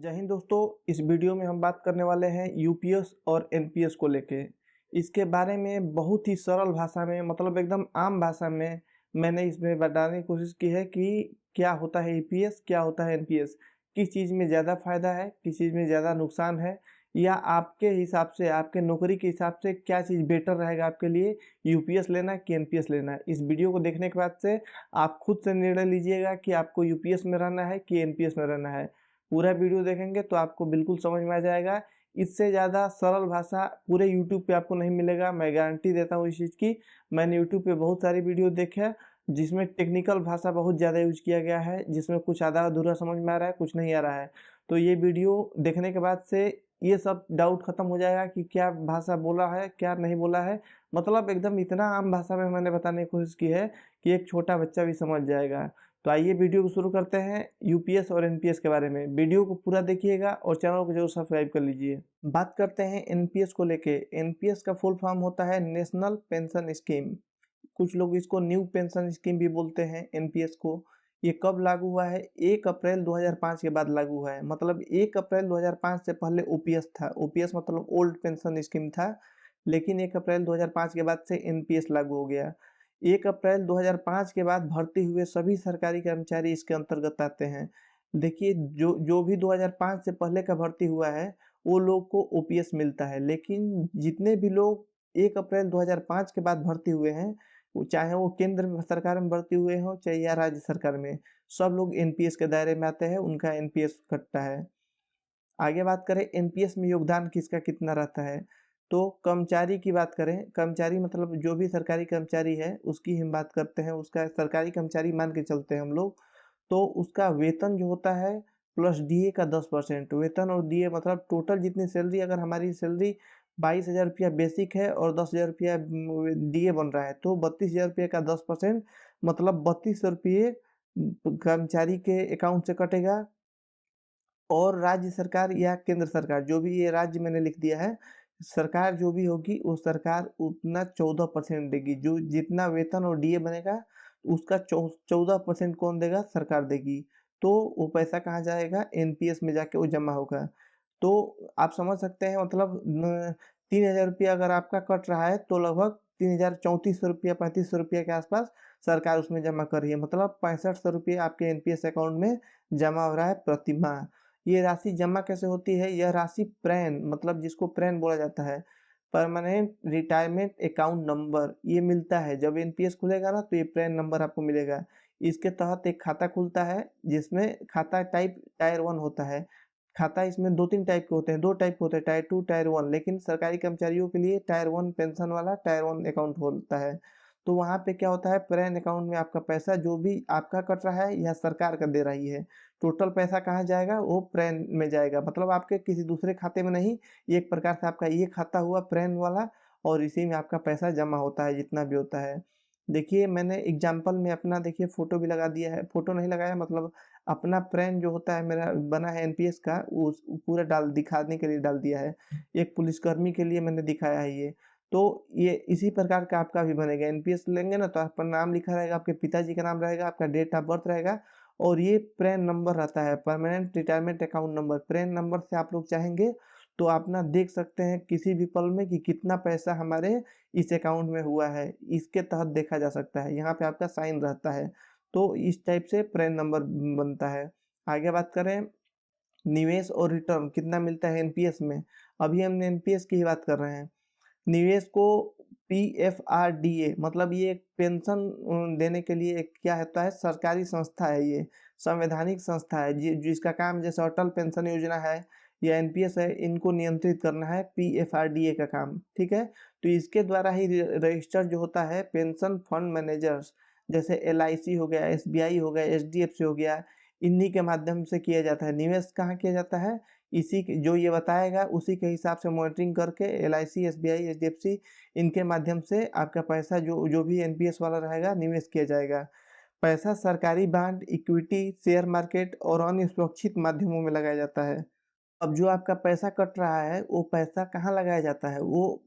जय हिंद दोस्तों। इस वीडियो में हम बात करने वाले हैं यूपीएस और एनपीएस को लेके। इसके बारे में बहुत ही सरल भाषा में मतलब एकदम आम भाषा में मैंने इसमें बताने की कोशिश की है कि क्या होता है यूपीएस, क्या होता है एनपीएस, किस चीज़ में ज़्यादा फ़ायदा है, किस चीज़ में ज़्यादा नुकसान है, या आपके हिसाब से आपके नौकरी के हिसाब से क्या चीज़ बेटर रहेगा आपके लिए, यूपीएस लेना कि एनपीएस लेना है। इस वीडियो को देखने के बाद से आप खुद से निर्णय लीजिएगा कि आपको यूपीएस में रहना है कि एनपीएस में रहना है। पूरा वीडियो देखेंगे तो आपको बिल्कुल समझ में आ जाएगा। इससे ज़्यादा सरल भाषा पूरे यूट्यूब पे आपको नहीं मिलेगा, मैं गारंटी देता हूँ इस चीज़ की। मैंने यूट्यूब पे बहुत सारी वीडियो देखे हैं जिसमें टेक्निकल भाषा बहुत ज़्यादा यूज किया गया है, जिसमें कुछ आधा अधूरा समझ में आ रहा है, कुछ नहीं आ रहा है। तो ये वीडियो देखने के बाद से ये सब डाउट खत्म हो जाएगा कि क्या भाषा बोला है, क्या नहीं बोला है। मतलब एकदम इतना आम भाषा में मैंने बताने की कोशिश की है कि एक छोटा बच्चा भी समझ जाएगा। तो आइए वीडियो को शुरू करते हैं यूपीएस और एनपीएस के बारे में। वीडियो को पूरा देखिएगा और चैनल को जरूर सब्सक्राइब कर लीजिए। बात करते हैं एनपीएस को लेके। एनपीएस का फुल फॉर्म होता है नेशनल पेंशन स्कीम। कुछ लोग इसको न्यू पेंशन स्कीम भी बोलते हैं एनपीएस को। ये कब लागू हुआ है? 1 अप्रैल 2005 के बाद लागू हुआ है। मतलब 1 अप्रैल 2005 से पहले ओपीएस था। ओपीएस मतलब ओल्ड पेंशन स्कीम था, लेकिन 1 अप्रैल 2005 के बाद से एनपीएस लागू हो गया। 1 अप्रैल 2005 के बाद भर्ती हुए सभी सरकारी कर्मचारी इसके अंतर्गत आते हैं। देखिए, जो जो भी 2005 से पहले का भर्ती हुआ है वो लोग को ओपीएस मिलता है, लेकिन जितने भी लोग 1 अप्रैल 2005 के बाद भर्ती हुए हैं, चाहे वो केंद्र सरकार में भर्ती हुए हों चाहे या राज्य सरकार में, सब लोग एनपीएस के दायरे में आते हैं, उनका एनपीएस कटता है। आगे बात करें एनपीएस में योगदान किसका कितना रहता है, तो कर्मचारी की बात करें। कर्मचारी मतलब जो भी सरकारी कर्मचारी है उसकी हम बात करते हैं। उसका सरकारी कर्मचारी मान के चलते हैं हम लोग, तो उसका वेतन जो होता है प्लस डीए का 10%। वेतन और डीए मतलब टोटल जितनी सैलरी, अगर हमारी सैलरी 22,000 रुपया बेसिक है और 10,000 रुपया डीए बन रहा है, तो 32,000 रुपये का 10% मतलब 3200 रुपये कर्मचारी के अकाउंट से कटेगा। और राज्य सरकार या केंद्र सरकार, जो भी, ये राज्य मैंने लिख दिया है, सरकार जो भी होगी वो सरकार उतना 14% देगी। जो जितना वेतन और डीए बनेगा उसका 14% कौन देगा? सरकार देगी। तो वो पैसा कहाँ जाएगा? एनपीएस में जाके वो जमा होगा। तो आप समझ सकते हैं, मतलब 3,000 रुपया अगर आपका कट रहा है तो लगभग 3,000 3400 रुपया 3500 रुपया के आसपास सरकार उसमें जमा कर रही है। मतलब 6500 रुपये आपके एनपीएस अकाउंट में जमा हो रहा है प्रति माह। ये राशि जमा कैसे होती है? यह राशि प्रैन, मतलब जिसको प्रैन बोला जाता है, परमानेंट रिटायरमेंट अकाउंट नंबर, ये मिलता है। जब एनपीएस खुलेगा ना तो ये प्रैन नंबर आपको मिलेगा। इसके तहत एक खाता खुलता है जिसमें खाता टाइप टायर 1 होता है। खाता इसमें 2-3 टाइप के होते हैं, 2 टाइप के होते हैं, टायर 2 टायर 1, लेकिन सरकारी कर्मचारियों के लिए टायर 1 पेंशन वाला टायर 1 अकाउंट होता है। तो वहाँ पे क्या होता है, प्रैन अकाउंट में आपका पैसा जो भी आपका कट रहा है या सरकार का दे रही है, टोटल पैसा कहाँ जाएगा? वो प्रैन में जाएगा। मतलब आपके किसी दूसरे खाते में नहीं, ये एक प्रकार से आपका ये खाता हुआ प्रैन वाला, और इसी में आपका पैसा जमा होता है जितना भी होता है। देखिए, मैंने एग्जाम्पल में अपना देखिए फ़ोटो भी लगा दिया है। फ़ोटो नहीं लगाया, मतलब अपना प्रैन जो होता है मेरा बना है एनपीएस का, उस पूरा डाल दिखाने के लिए डाल दिया है। एक पुलिसकर्मी के लिए मैंने दिखाया है ये। तो ये इसी प्रकार का आपका भी बनेगा। एनपीएस लेंगे ना तो आपका नाम लिखा रहेगा, आपके पिताजी का नाम रहेगा, आपका डेट ऑफ बर्थ रहेगा, और ये प्रैन नंबर रहता है, permanent retirement account number. Pran number से आप लोग चाहेंगे तो आप ना देख सकते हैं किसी भी पल में कि कितना पैसा हमारे इस अकाउंट में हुआ है। इसके तहत देखा जा सकता है, यहाँ पे आपका साइन रहता है। तो इस टाइप से प्रैन नंबर बनता है। आगे बात करें निवेश और रिटर्न कितना मिलता है एनपीएस में। अभी हम एनपीएस की ही बात कर रहे हैं। निवेश को पीएफआरडीए, मतलब ये एक पेंशन देने के लिए एक क्या होता है, सरकारी संस्था है, ये संवैधानिक संस्था है जिसका काम जैसे अटल पेंशन योजना है या एनपीएस है, इनको नियंत्रित करना है पीएफआरडीए का काम। ठीक है, तो इसके द्वारा ही रजिस्टर जो होता है पेंशन फंड मैनेजर्स, जैसे एलआईसी हो गया, एसबीआई हो गया, एचडीएफसी हो गया, इन्हीं के माध्यम से किया जाता है। निवेश कहाँ किया जाता है? इसी के जो ये बताएगा उसी के हिसाब से मॉनिटरिंग करके एलआईसी, एसबीआई, एचडीएफसी, इनके माध्यम से आपका पैसा जो जो भी एनपीएस वाला रहेगा निवेश किया जाएगा। पैसा सरकारी बांड, इक्विटी, शेयर मार्केट और अन्य सुरक्षित माध्यमों में लगाया जाता है। अब जो आपका पैसा कट रहा है वो पैसा कहाँ लगाया जाता है? वो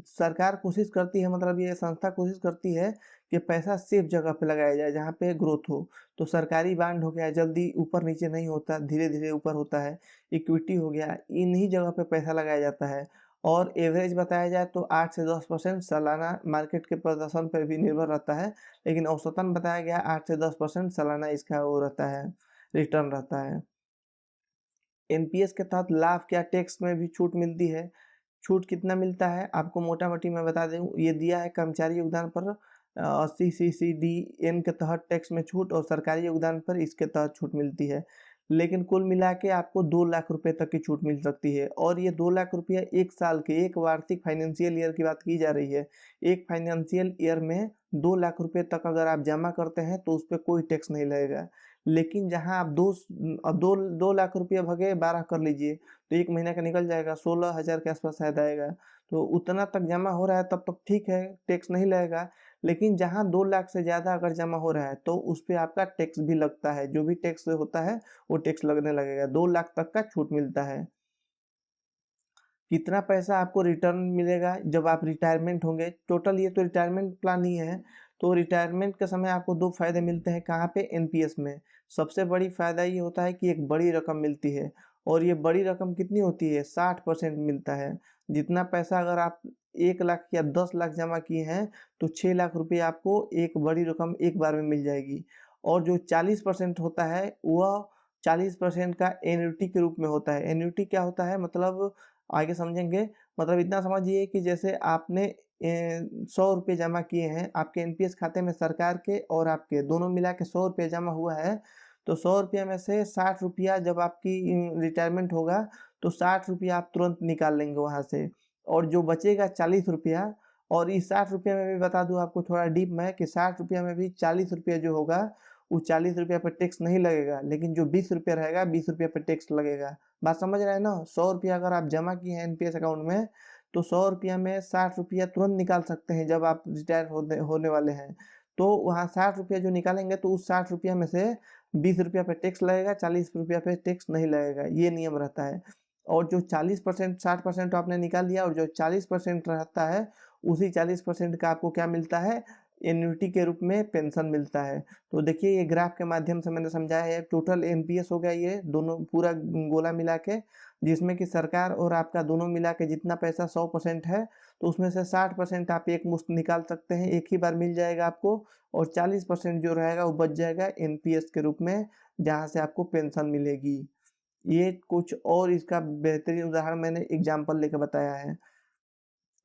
सरकार कोशिश करती है, मतलब ये संस्था कोशिश करती है कि पैसा सेफ जगह पे लगाया जाए जहाँ पे ग्रोथ हो। तो सरकारी बॉन्ड हो गया, जल्दी ऊपर-नीचे नहीं होता, धीरे-धीरे ऊपर होता है। इक्विटी हो गया, इन्हीं जगह पे पैसा लगाया जाता है और एवरेज बताया जाए तो 8 से 10% सालाना मार्केट के प्रदर्शन पर भी निर्भर रहता है, लेकिन औसतन बताया गया 8 से 10% सालाना इसका वो रहता है, रिटर्न रहता है। एनपीएस के तहत लाभ क्या, टैक्स में भी छूट मिलती है। छूट कितना मिलता है आपको मोटा-मोटी मैं बता दूँ, ये दिया है कर्मचारी योगदान पर 80 सीसीडीएन के तहत टैक्स में छूट और सरकारी योगदान पर इसके तहत छूट मिलती है। लेकिन कुल मिला के आपको 2 लाख रुपए तक की छूट मिल सकती है और ये 2 लाख रुपया 1 साल के, एक वार्षिक फाइनेंशियल ईयर की बात की जा रही है। एक फाइनेंशियल ईयर में 2 लाख रुपए तक अगर आप जमा करते हैं तो उसपे कोई टैक्स नहीं लगेगा। लेकिन जहाँ आप 2 लाख रुपया भगे 12 कर लीजिए, तो 1 महीना का निकल जाएगा, 16,000 के आस-पास शायद आएगा। तो उतना तक जमा हो रहा है तब तक ठीक है, टैक्स नहीं लगेगा। लेकिन जहाँ 2 लाख से ज़्यादा अगर जमा हो रहा है तो उसपे आपका टैक्स भी लगता है, जो भी टैक्स होता है वो टैक्स लगने लगेगा। 2 लाख तक का छूट मिलता है। कितना पैसा आपको रिटर्न मिलेगा जब आप रिटायरमेंट होंगे? टोटल ये तो रिटायरमेंट प्लान ही है। तो रिटायरमेंट के समय आपको 2 फ़ायदे मिलते हैं, कहाँ पे? एनपीएस में। सबसे बड़ी फ़ायदा ये होता है कि एक बड़ी रकम मिलती है और ये बड़ी रकम कितनी होती है? 60% मिलता है। जितना पैसा अगर आप 1 लाख या 10 लाख जमा किए हैं, तो 6 लाख रुपए आपको एक बड़ी रकम एक बार में मिल जाएगी। और जो 40% होता है, वह 40% का एन्युटी के रूप में होता है। एन्युटी क्या होता है? मतलब आगे समझेंगे। मतलब इतना समझिए कि जैसे आपने 100 रुपए जमा किए हैं, आपके एनपीएस खाते में सरकार के और आपके दोनों मिला के 100 रुपए जमा हुआ है, तो 100 रुपया में से 60 रुपया जब आपकी रिटायरमेंट होगा, तो 60 रुपया आप तुरंत निकाल लेंगे वहाँ से और जो बचेगा 40 रुपया। और इस 60 रुपये में भी बता दूँ आपको थोड़ा डीप में कि 60 रुपया में भी 40 रुपया जो होगा, वो 40 रुपया पे टैक्स नहीं लगेगा, लेकिन जो 20 रुपया रहेगा, 20 रुपया पे टैक्स लगेगा। बात समझ रहे हैं ना? 100 रुपया अगर आप जमा किए हैं एनपीएस अकाउंट में, तो 100 रुपया में 60 रुपया तुरंत निकाल सकते हैं जब आप रिटायर होने होने वाले हैं। तो वहाँ 60 रुपया जो निकालेंगे तो उस 60 रुपया में से 20 रुपया पे टैक्स लगेगा, 40 रुपया पे टैक्स नहीं लगेगा, ये नियम रहता है। और जो 40% 60% तो आपने निकाल लिया और जो 40% रहता है, उसी 40% का आपको क्या मिलता है? एन्युटी के रूप में पेंशन मिलता है। तो देखिए ये ग्राफ के माध्यम से मैंने समझाया है, टोटल एनपीएस हो गया ये दोनों पूरा गोला मिला के, जिसमें कि सरकार और आपका दोनों मिला के जितना पैसा 100% है, तो उसमें से 60% आप एक मुश्त निकाल सकते हैं, एक ही बार मिल जाएगा आपको और 40% जो रहेगा वो बच जाएगा एनपीएस के रूप में, जहाँ से आपको पेंशन मिलेगी। ये कुछ और इसका बेहतरीन उदाहरण मैंने एग्ज़ाम्पल लेके बताया है।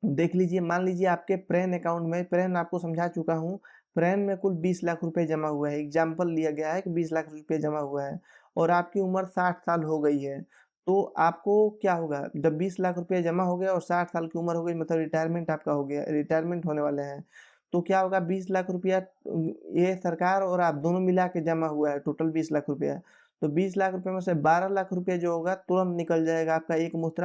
देख लीजिए, मान लीजिए आपके प्रेन अकाउंट में, प्रेन आपको समझा चुका हूँ, प्रेन में कुल 20 लाख रुपए जमा हुआ है। एग्ज़ाम्पल लिया गया है कि 20 लाख रुपए जमा हुआ है और आपकी उम्र 60 साल हो गई है। तो आपको क्या होगा, जब 20 लाख रुपए जमा हो गया और 60 साल की उम्र हो गई, मतलब रिटायरमेंट आपका हो गया, रिटायरमेंट होने वाले हैं। तो क्या होगा, 20 लाख रुपया ये सरकार और आप दोनों मिला के जमा हुआ है, टोटल 20 लाख रुपया। तो 20 लाख रुपए में से 12 लाख रुपया जो होगा तुरंत निकल जाएगा आपका एक मुश्त।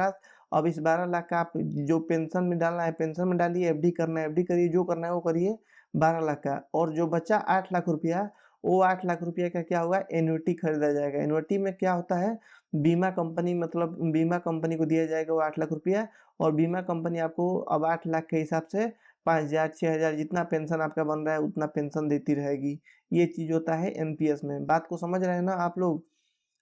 अब इस 12 लाख का आप जो पेंशन में डालना है पेंशन में डालिए, एफडी करना है एफडी करिए, जो करना है वो करिए 12 लाख का। और जो बचा 8 लाख रुपया, वो 8 लाख रुपया का क्या होगा, एन्युटी खरीदा जाएगा। एन्युटी में क्या होता है, बीमा कंपनी, मतलब बीमा कंपनी को दिया जाएगा वो 8 लाख रुपया और बीमा कंपनी आपको अब 8 लाख के हिसाब से 5,000 6,000 जितना पेंशन आपका बन रहा है उतना पेंशन देती रहेगी। ये चीज़ होता है एनपीएस में। बात को समझ रहे हैं ना आप लोग?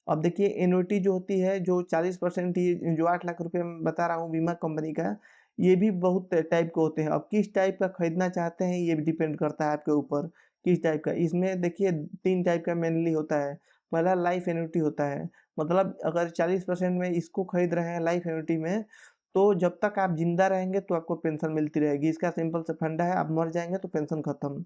अब देखिए एन्युटी जो होती है, जो 40% ये जो 8 लाख रुपए मैं बता रहा हूँ बीमा कंपनी का, ये भी बहुत टाइप के होते हैं। अब किस टाइप का खरीदना चाहते हैं ये भी डिपेंड करता है आपके ऊपर, किस टाइप का। इसमें देखिए 3 टाइप का मेनली होता है। पहला लाइफ एन्युटी होता है, मतलब अगर 40% में इसको खरीद रहे हैं लाइफ एन्युटी में, तो जब तक आप ज़िंदा रहेंगे तो आपको पेंशन मिलती रहेगी। इसका सिंपल सा फंडा है, आप मर जाएँगे तो पेंशन खत्म।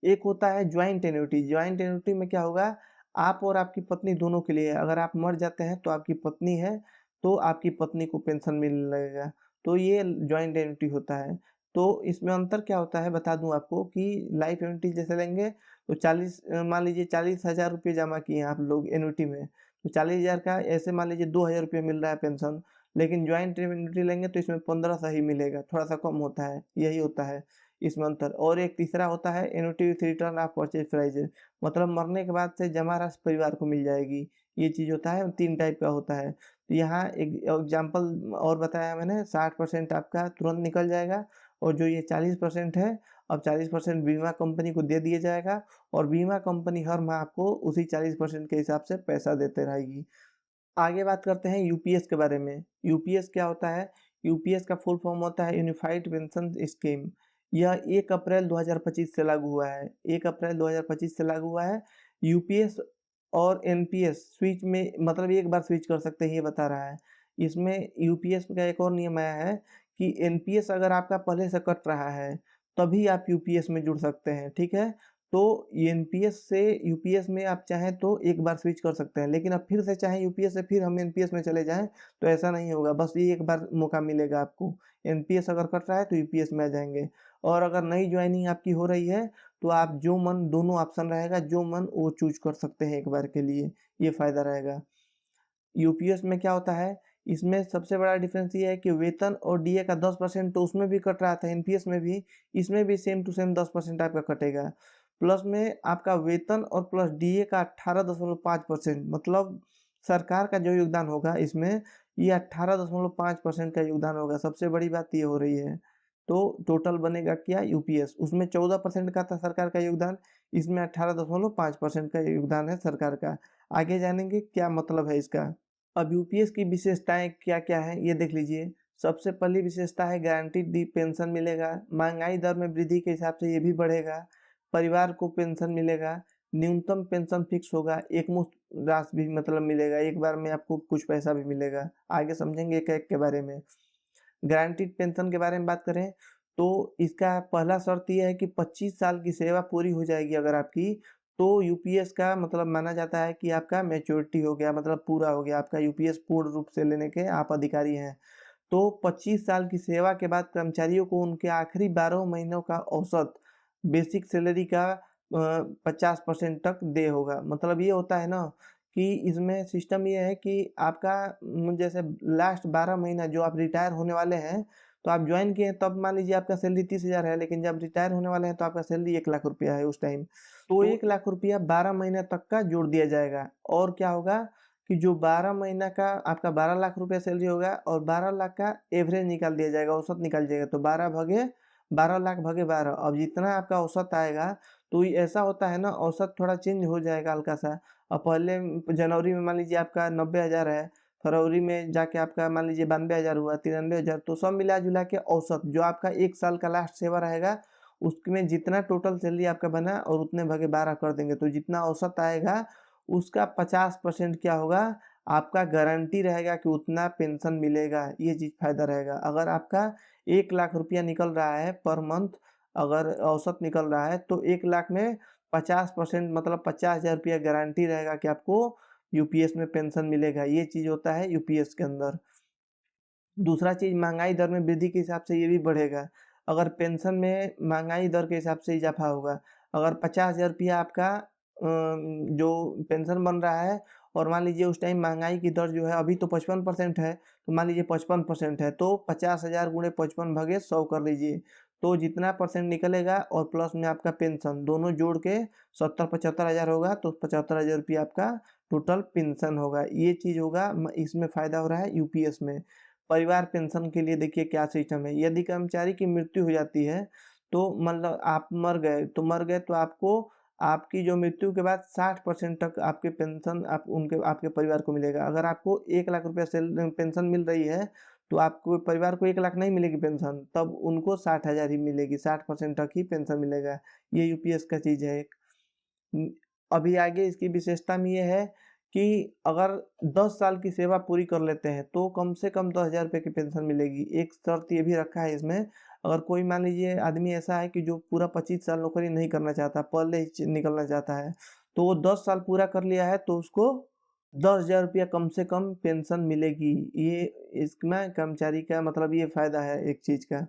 एक होता है जॉइंट एन्युटी। जॉइंट एन्युटी में क्या होगा, आप और आपकी पत्नी दोनों के लिए है। अगर आप मर जाते हैं तो आपकी पत्नी है, तो आपकी पत्नी को पेंशन मिलने लगेगा। तो ये जॉइंट एन्युटी होता है। तो इसमें अंतर क्या होता है बता दूँ आपको कि लाइफ एन्युटी जैसे लेंगे तो 40 मान लीजिए 40,000 रुपए जमा किए हैं आप लोग एन्युटी में, तो 40,000 का ऐसे मान लीजिए 2,000 रुपए मिल रहा है पेंशन। लेकिन जॉइंट एन्युटी लेंगे तो इसमें 1500 ही मिलेगा, थोड़ा-सा कम होता है, यही होता है। इसमें अंतर। और एक तीसरा होता है annuity with return of purchase price, मतलब मरने के बाद से जमा राशि परिवार को मिल जाएगी। ये चीज़ होता है, 3 टाइप का होता है। तो यहाँ एक एग्जाम्पल और बताया मैंने, 60% आपका तुरंत निकल जाएगा, और जो ये 40% है, अब 40% बीमा कंपनी को दे दिया जाएगा, और बीमा कंपनी हर माह आपको उसी 40% के हिसाब से पैसा देते रहेगी। आगे बात करते हैं यूपीएस के बारे में। यूपीएस क्या होता है? यूपीएस का फुल फॉर्म होता है यूनिफाइड पेंशन स्कीम। यह 1 अप्रैल 2025 से लागू हुआ है। 1 अप्रैल 2025 से लागू हुआ है। यूपीएस और एनपीएस स्विच में, मतलब एक बार स्विच कर सकते हैं, ये बता रहा है। इसमें यूपीएस का एक और नियम आया है कि एनपीएस अगर आपका पहले से कट रहा है, तभी आप यूपीएस में जुड़ सकते हैं, ठीक है? तो एनपीएस से यूपीएस में आप चाहें तो एक बार स्विच कर सकते हैं, लेकिन अब फिर से चाहें यूपीएस से फिर हम एनपीएस में चले जाएँ, तो ऐसा नहीं होगा। बस ये एक बार मौका मिलेगा आपको। एनपीएस अगर कट रहा है तो यूपीएस में आ जाएँगे, और अगर नई जॉइनिंग आपकी हो रही है, तो आप जो मन, दोनों ऑप्शन रहेगा, जो मन वो चूज़ कर सकते हैं एक बार के लिए, ये फ़ायदा रहेगा। यूपीएस में क्या होता है, इसमें सबसे बड़ा डिफरेंस ये है कि वेतन और डीए का 10% तो उसमें भी कट रहा था एनपीएस में भी, इसमें भी सेम टू सेम 10% आपका कटेगा। प्लस में आपका वेतन और प्लस डीए का 18.5%, मतलब सरकार का जो योगदान होगा इसमें, ये 18.5% का योगदान होगा। सबसे बड़ी बात ये हो रही है। तो टोटल बनेगा क्या यूपीएस, उसमें 14% का था सरकार का योगदान, इसमें 18.5% का योगदान है सरकार का। आगे जानेंगे क्या मतलब है इसका। अब यूपीएस की विशेषताएँ क्या-क्या हैं, ये देख लीजिए। सबसे पहली विशेषता है गारंटीड दी पेंशन मिलेगा, महँगाई दर में वृद्धि के हिसाब से ये भी बढ़ेगा, परिवार को पेंशन मिलेगा, न्यूनतम पेंशन फिक्स होगा, एकमुश्त राशि भी मतलब मिलेगा, एक बार में आपको कुछ पैसा भी मिलेगा। आगे समझेंगे एक-एक के बारे में। गारंटीड पेंशन के बारे में बात करें, तो इसका पहला शर्त ये है कि 25 साल की सेवा पूरी हो जाएगी अगर आपकी, तो यूपीएस का मतलब माना जाता है कि आपका मैच्योरिटी हो गया, मतलब पूरा हो गया, आपका यूपीएस पूर्ण रूप से लेने के आप अधिकारी हैं। तो 25 साल की सेवा के बाद कर्मचारियों को उनके आखिरी 12 महीनों का औसत बेसिक सैलरी का 50% तक दे होगा। मतलब ये होता है ना कि इसमें सिस्टम ये है कि आपका जैसे लास्ट 12 महीना जो आप रिटायर होने वाले हैं, तो आप जॉइन किए हैं तब मान लीजिए आपका सैलरी 30,000 है, लेकिन जब रिटायर होने वाले हैं तो आपका सैलरी 1 लाख रुपया है उस टाइम। तो 1 लाख रुपया 12 महीने तक का जोड़ दिया जाएगा, और क्या होगा कि जो 12 महीना का आपका 12 लाख रुपया सैलरी होगा, और 12 लाख का एवरेज निकाल दिया जाएगा, औसत निकाल जाएगा, तो 12 भागे 12 लाख भागे 12, अब जितना आपका औसत आएगा, तो ये ऐसा होता है ना, औसत थोड़ा चेंज हो जाएगा हल्का-सा। अब पहले जनवरी में मान लीजिए आपका 90,000 है, फरवरी में जाके आपका मान लीजिए 92,000 हुआ, 93,000, तो सब मिला-जुला के औसत जो आपका 1 साल का लास्ट सेवा रहेगा, उसमें जितना टोटल सैलरी आपका बना और उतने भागे 12 कर देंगे, तो जितना औसत आएगा उसका 50% क्या होगा, आपका गारंटी रहेगा कि उतना पेंशन मिलेगा, ये चीज़ फ़ायदा रहेगा। अगर आपका 1 लाख रुपया निकल रहा है पर मंथ, अगर औसत निकल रहा है, तो 1 लाख में 50% मतलब 50,000 रुपया गारंटी रहेगा कि आपको यूपीएस में पेंशन मिलेगा। ये चीज़ होता है यूपीएस के अंदर। दूसरा चीज़, महँगाई दर में वृद्धि के हिसाब से ये भी बढ़ेगा। अगर पेंशन में महँगाई दर के हिसाब से इज़ाफ़ा होगा। अगर 50,000 रुपया आपका जो पेंशन बन रहा है, और मान लीजिए उस टाइम महँगाई की दर जो है अभी तो 55% है, तो मान लीजिए 55% है, तो 50,000 गुणे 55 भागे 100 कर लीजिए। तो जितना परसेंट निकलेगा और प्लस में आपका पेंशन, दोनों जोड़ के 70-75 हज़ार होगा, तो 75,000 रुपया आपका टोटल पेंशन होगा। ये चीज़ होगा, इसमें फ़ायदा हो रहा है यूपीएस में। परिवार पेंशन के लिए देखिए क्या सिस्टम है, यदि कर्मचारी की मृत्यु हो जाती है, तो मतलब आप मर गए तो आपको आपकी जो मृत्यु के बाद 60% तक आपके पेंशन आपके परिवार को मिलेगा। अगर आपको 1 लाख रुपया पेंशन मिल रही है, तो आपको परिवार को 1 लाख नहीं मिलेगी पेंशन, तब उनको 60,000 ही मिलेगी, 60% तक ही पेंशन मिलेगा। ये यूपीएस का चीज़ है एक। उम, अभी आगे इसकी विशेषता में ये है कि अगर 10 साल की सेवा पूरी कर लेते हैं, तो कम से कम 10,000 रुपए की पेंशन मिलेगी। एक शर्त ये भी रखा है इसमें, अगर कोई मान लीजिए आदमी ऐसा है कि जो पूरा 25 साल नौकरी नहीं करना चाहता, पहले ही निकलना चाहता है, तो वो 10 साल पूरा कर लिया है, तो उसको 10,000 रुपया कम से कम पेंशन मिलेगी। ये इसमें कर्मचारी का मतलब ये फ़ायदा है एक चीज़ का।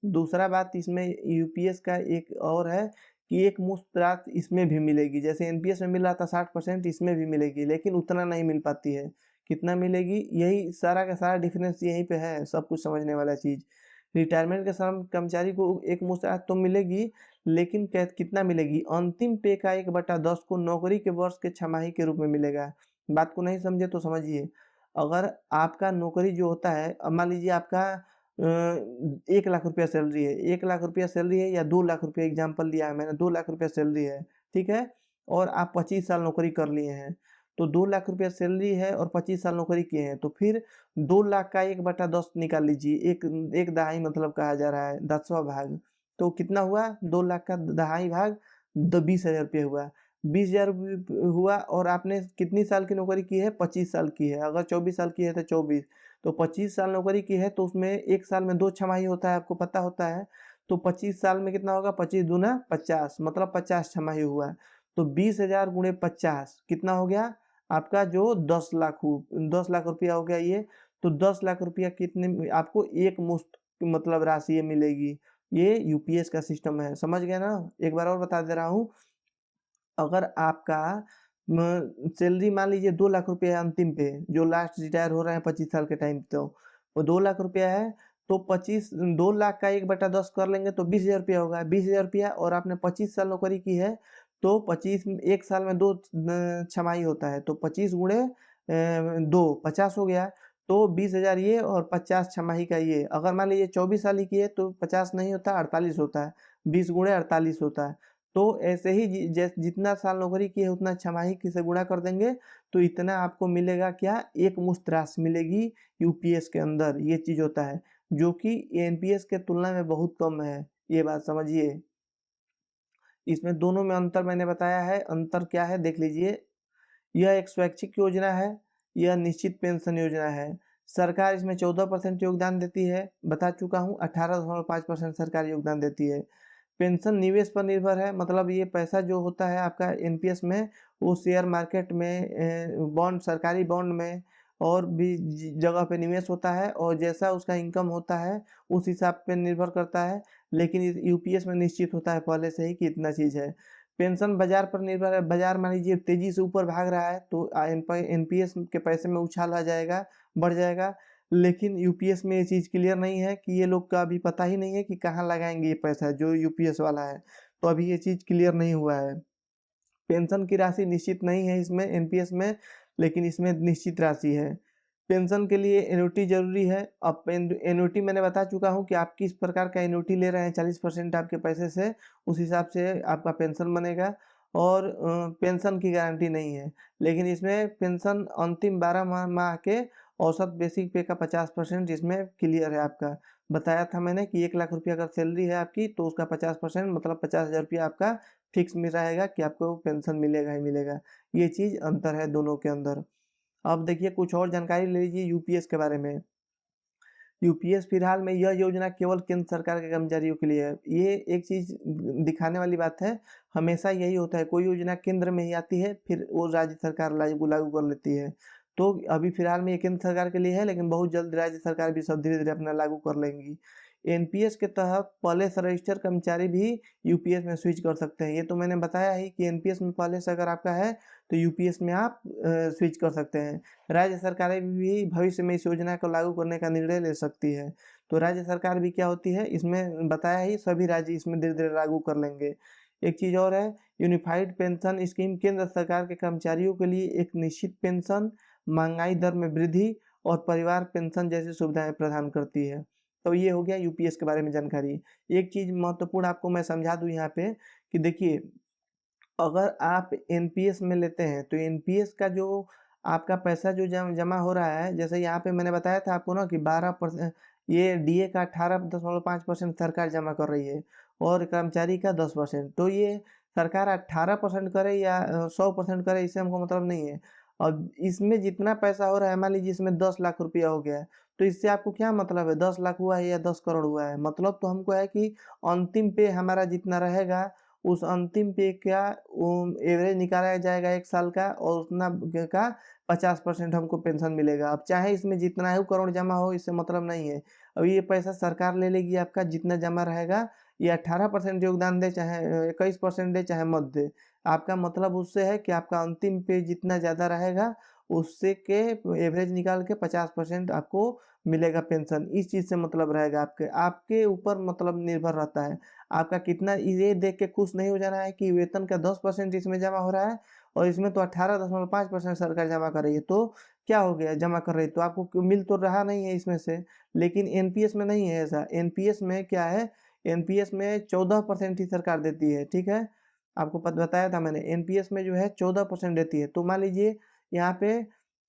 दूसरा बात इसमें यूपीएस का एक और है कि एक मुश्त राशि इसमें भी मिलेगी। जैसे एनपीएस में मिल रहा था 60%, इसमें भी मिलेगी, लेकिन उतना नहीं मिल पाती है। कितना मिलेगी? यही सारा का सारा डिफ़रेंस यहीं पे है, सब कुछ समझने वाला चीज़। रिटायरमेंट के समय कर्मचारी को एक मुश्त तो मिलेगी, लेकिन कितना मिलेगी, अंतिम पे का 1/10 को नौकरी के वर्ष के छमाही के रूप में मिलेगा। बात को नहीं समझे तो समझिए, अगर आपका नौकरी जो होता है, अब मान लीजिए आपका 1 लाख रुपया सैलरी है, 1 लाख रुपया सैलरी है या 2 लाख रुपया, एग्जाम्पल दिया है मैंने, 2 लाख रुपया सैलरी है, ठीक है, और आप 25 साल नौकरी कर लिए हैं, तो 2 लाख रुपया सैलरी है और 25 साल नौकरी किए हैं, तो फिर 2 लाख का 1/10 निकाल लीजिए, एक दहाई मतलब कहा जा रहा है, 10वां भाग, तो कितना हुआ, 2 लाख का दहाई भाग 20,000 रुपये हुआ। 20,000 हुआ, और आपने कितनी साल की नौकरी की है, 25 साल की है, अगर 24 साल की है तो 24, तो 25 साल नौकरी की है, तो उसमें एक साल में 2 छमाही होता है, आपको पता होता है, तो 25 साल में कितना होगा, 25 दूना 50, मतलब 50 छमाही हुआ, तो 20,000 गुणे 50 कितना हो गया आपका, जो 10 लाख 10 लाख रुपया हो गया ये, तो 10 लाख रुपया कितने आपको एक मुश्त मतलब राशि ये मिलेगी। ये यूपीएस का सिस्टम है, समझ गए ना। एक बार और बता दे रहा हूँ, अगर आपका सैलरी मान लीजिए 2 लाख रुपया है अंतिम पे, जो लास्ट रिटायर हो रहे हैं 25 साल के टाइम, तो वो 2 लाख रुपया है, तो 2 लाख का 1/10 कर लेंगे तो 20,000 रुपया होगा, 20,000 रुपया, और आपने 25 साल नौकरी की है, तो 1 साल में 2 छमाही होता है, तो 25 गुणे 2 50 हो गया, तो 20,000 ये और 50 छमाही का ये, अगर मान लीजिए 24 साल ही की है तो 50 नहीं होता, 48 होता है, 20 गुणे 48 होता है। तो ऐसे ही जितना साल नौकरी की है उतना छमाही की से गुणा कर देंगे, तो इतना आपको मिलेगा क्या, एक मुश्त राशि मिलेगी यूपीएस के अंदर, ये चीज़ होता है, जो कि एनपीएस के तुलना में बहुत कम है, ये बात समझिए। इसमें दोनों में अंतर मैंने बताया है, अंतर क्या है देख लीजिए। यह एक स्वैच्छिक योजना है, यह निश्चित पेंशन योजना है। सरकार इसमें 14% योगदान देती है, बता चुका हूँ, 18.5% सरकार योगदान देती है। पेंशन निवेश पर निर्भर है, मतलब ये पैसा जो होता है आपका एनपीएस में, वो शेयर मार्केट में, बॉन्ड, सरकारी बॉन्ड में, और भी जगह पे निवेश होता है, और जैसा उसका इनकम होता है उस हिसाब पे निर्भर करता है, लेकिन यूपीएस में निश्चित होता है पहले से ही कि इतना चीज़ है। पेंशन बाजार पर निर्भर है, बाजार मान लीजिए तेजी से ऊपर भाग रहा है तो एनपीएस के पैसे में उछाल आ जाएगा, बढ़ जाएगा, लेकिन यूपीएस में ये चीज़ क्लियर नहीं है कि ये लोग का अभी पता ही नहीं है कि कहाँ लगाएंगे ये पैसा जो यूपीएस वाला है, तो अभी ये चीज़ क्लियर नहीं हुआ है। पेंशन की राशि निश्चित नहीं है इसमें एनपीएस में, लेकिन इसमें निश्चित राशि है। पेंशन के लिए एन्युटी जरूरी है। अब एन्युटी मैंने बता चुका हूँ कि आप किस प्रकार का एन्युटी ले रहे हैं, 40% आपके पैसे से, उस हिसाब से आपका पेंशन बनेगा, और पेंशन की गारंटी नहीं है, लेकिन इसमें पेंशन अंतिम 12 माह के औसत बेसिक पे का 50% इसमें क्लियर है आपका। बताया था मैंने कि 1 लाख रुपया अगर सैलरी है आपकी, तो उसका 50% मतलब 50,000 रुपया आपका फिक्स मिल रहेगा कि आपको पेंशन मिलेगा ही मिलेगा। ये चीज़ अंतर है दोनों के अंदर। अब देखिए कुछ और जानकारी ले लीजिए यूपीएस के बारे में। यूपीएस फिलहाल में यह योजना केवल केंद्र सरकार के कर्मचारियों के लिए है। ये एक चीज़ दिखाने वाली बात है, हमेशा यही होता है, कोई योजना केंद्र में ही आती है, फिर वो राज्य सरकार लागू लागू कर लेती है। तो अभी फिलहाल में ये केंद्र सरकार के लिए है, लेकिन बहुत जल्द राज्य सरकार भी सब धीरे-धीरे अपना लागू कर लेंगी। एनपीएस के तहत पहले से रजिस्टर्ड कर्मचारी भी यूपीएस में स्विच कर सकते हैं। ये तो मैंने बताया ही कि एनपीएस में पहले से अगर आपका है, तो यूपीएस में आप स्विच कर सकते हैं। राज्य सरकारें भी भविष्य में इस योजना को लागू करने का निर्णय ले सकती है। तो राज्य सरकार भी क्या होती है, इसमें बताया ही, सभी राज्य इसमें धीरे-धीरे लागू कर लेंगे। एक चीज़ और है, यूनिफाइड पेंशन स्कीम केंद्र सरकार के कर्मचारियों के लिए एक निश्चित पेंशन, महंगाई दर में वृद्धि और परिवार पेंशन जैसी सुविधाएं प्रदान करती है। तो ये हो गया यूपीएस के बारे में जानकारी। एक चीज़ महत्वपूर्ण आपको मैं समझा दूँ यहाँ पे कि देखिए, अगर आप एनपीएस में लेते हैं, तो एनपीएस का जो आपका पैसा जो जमा हो रहा है, जैसे यहाँ पे मैंने बताया था आपको ना कि 12%, ये डीए का 18.5% सरकार जमा कर रही है, और कर्मचारी का 10%। तो ये सरकार 18% करे या 100% करे, इससे हमको मतलब नहीं है। अब इसमें जितना पैसा हो रहा है, मान लीजिए इसमें 10 लाख रुपया हो गया है, तो इससे आपको क्या मतलब है, 10 लाख हुआ है या 10 करोड़ हुआ है, मतलब तो हमको है कि अंतिम पे हमारा जितना रहेगा, उस अंतिम पे का एवरेज निकाला जाएगा 1 साल का, और उतना का 50% हमको पेंशन मिलेगा। अब चाहे इसमें जितना ही करोड़ जमा हो, इससे मतलब नहीं है। अब ये पैसा सरकार ले लेगी आपका, जितना जमा रहेगा, ये 18% योगदान दे चाहे 21% दे चाहे मत दे। आपका मतलब उससे है कि आपका अंतिम पे जितना ज़्यादा रहेगा, उससे के एवरेज निकाल के 50% आपको मिलेगा पेंशन। इस चीज़ से मतलब रहेगा आपके आपके ऊपर मतलब निर्भर रहता है। आपका कितना ये देख के खुश नहीं हो जाना है कि वेतन का 10% इसमें जमा हो रहा है और इसमें तो 18.5% सरकार जमा कर रही है। तो क्या हो गया जमा कर रही है तो आपको मिल तो रहा नहीं है इसमें से। लेकिन एनपीएस में नहीं है ऐसा। एनपीएस में क्या है, एनपीएस में 14% ही सरकार देती है, ठीक है? आपको बताया था मैंने, एनपीएस में जो है 14% देती है। तो मान लीजिए यहाँ पे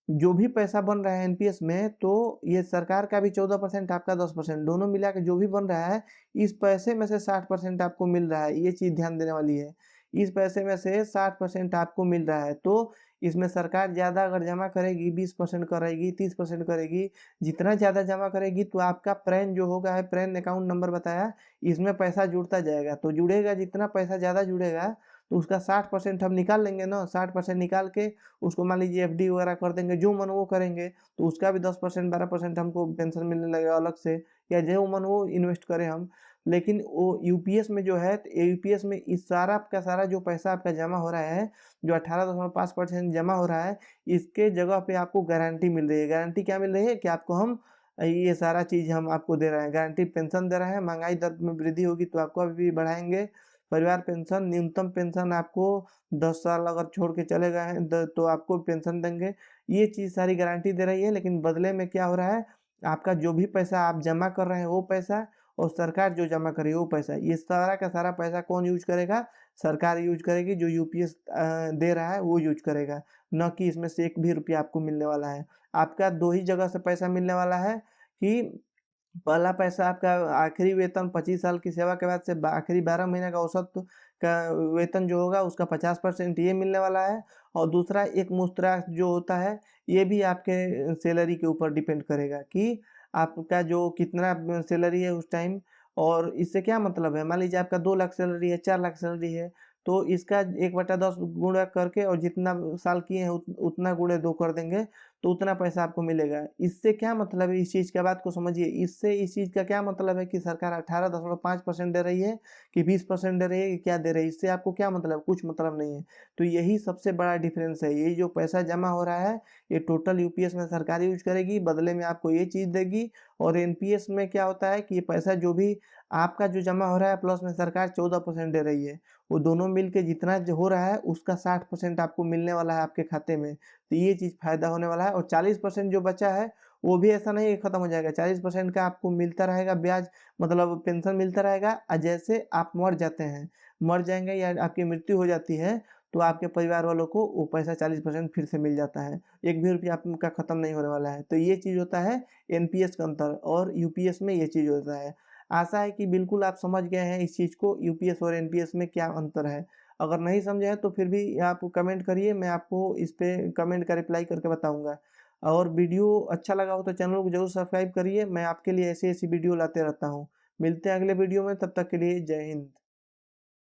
जो भी पैसा बन रहा है एनपीएस में, तो ये सरकार का भी 14%, आपका 10%, दोनों मिला के जो भी बन रहा है, इस पैसे में से 60% आपको मिल रहा है। ये चीज़ ध्यान देने वाली है। इस पैसे में से 60% आपको मिल रहा है। तो इसमें सरकार ज़्यादा अगर जमा करेगी, 20% करेगी, 30% करेगी, जितना ज़्यादा जमा करेगी तो आपका प्रैन जो होगा है, प्रैन अकाउंट नंबर बताया, इसमें पैसा जुड़ता जाएगा। तो जुड़ेगा, जितना पैसा ज़्यादा जुड़ेगा तो उसका 60% हम निकाल लेंगे ना। 60% निकाल के उसको मान लीजिए एफडी वगैरह कर देंगे, जो मन वो करेंगे। तो उसका भी 10% 12% हमको पेंशन मिलने लगेगा अलग से, या जो मन वो इन्वेस्ट करें हम। लेकिन वो यूपीएस में जो है, यूपीएस में इस सारा का सारा जो पैसा आपका जमा हो रहा है, जो 18.5% जमा हो रहा है, इसके जगह पे आपको गारंटी मिल रही है। गारंटी क्या मिल रही है कि आपको हम ये सारा चीज़ हम आपको दे रहे हैं, गारंटी पेंशन दे रहे हैं। महंगाई दर में वृद्धि होगी तो आपको अभी भी बढ़ाएंगे। परिवार पेंशन, न्यूनतम पेंशन आपको 10 साल अगर छोड़ के चले गए हैं तो आपको पेंशन देंगे। ये चीज़ सारी गारंटी दे रही है। लेकिन बदले में क्या हो रहा है, आपका जो भी पैसा आप जमा कर रहे हैं वो पैसा, और सरकार जो जमा कर रही है वो पैसा, ये सारा का सारा पैसा कौन यूज करेगा? सरकार यूज करेगी। जो यूपीएस दे रहा है वो यूज करेगा, न कि इसमें से एक भी रुपया आपको मिलने वाला है। आपका दो ही जगह से पैसा मिलने वाला है कि पहला पैसा आपका आखिरी वेतन 25 साल की सेवा के बाद से आखिरी 12 महीने का औसत का वेतन जो होगा उसका 50% ये मिलने वाला है। और दूसरा एक मुश्तरा जो होता है, ये भी आपके सैलरी के ऊपर डिपेंड करेगा कि आपका जो कितना सैलरी है उस टाइम। और इससे क्या मतलब है, मान लीजिए आपका 2 लाख सैलरी है, 4 लाख सैलरी है, तो इसका 1/10 गुणा करके और जितना साल किए हैं उतना गुणे 2 कर देंगे, तो उतना पैसा आपको मिलेगा। इससे क्या मतलब है, इस चीज़ का बात को समझिए। इससे इस चीज़ का क्या मतलब है कि सरकार 18.5% दे रही है कि 20% दे रही है कि क्या दे रही है, इससे आपको क्या मतलब, कुछ मतलब नहीं है। तो यही सबसे बड़ा डिफरेंस है। ये जो पैसा जमा हो रहा है, ये टोटल यूपीएस में सरकार यूज करेगी, बदले में आपको ये चीज़ देगी। और एनपीएस में क्या होता है कि ये पैसा जो भी आपका जो जमा हो रहा है, प्लस में सरकार 14% दे रही है, वो दोनों मिल के जितना जो हो रहा है उसका 60% आपको मिलने वाला है आपके खाते में। तो ये चीज़ फ़ायदा होने वाला है। और 40% जो बचा है, वो भी ऐसा नहीं है खत्म हो जाएगा। 40% का आपको मिलता रहेगा ब्याज, मतलब पेंशन मिलता रहेगा। जैसे आप मर जाते हैं, मर जाएँगे या आपकी मृत्यु हो जाती है, तो आपके परिवार वालों को वो पैसा 40% फिर से मिल जाता है। एक भी रुपया आपका खत्म नहीं होने वाला है। तो ये चीज़ होता है एनपीएस का अंतर, और यूपीएस में ये चीज़ होता है। आशा है कि बिल्कुल आप समझ गए हैं इस चीज़ को, यूपीएस और एनपीएस में क्या अंतर है। अगर नहीं समझे हैं तो फिर भी आप कमेंट करिए, मैं आपको इस पे कमेंट का रिप्लाई करके बताऊँगा। और वीडियो अच्छा लगा हो तो चैनल को ज़रूर सब्सक्राइब करिए, मैं आपके लिए ऐसी-ऐसी वीडियो लाते रहता हूँ। मिलते हैं अगले वीडियो में, तब तक के लिए जय हिंद।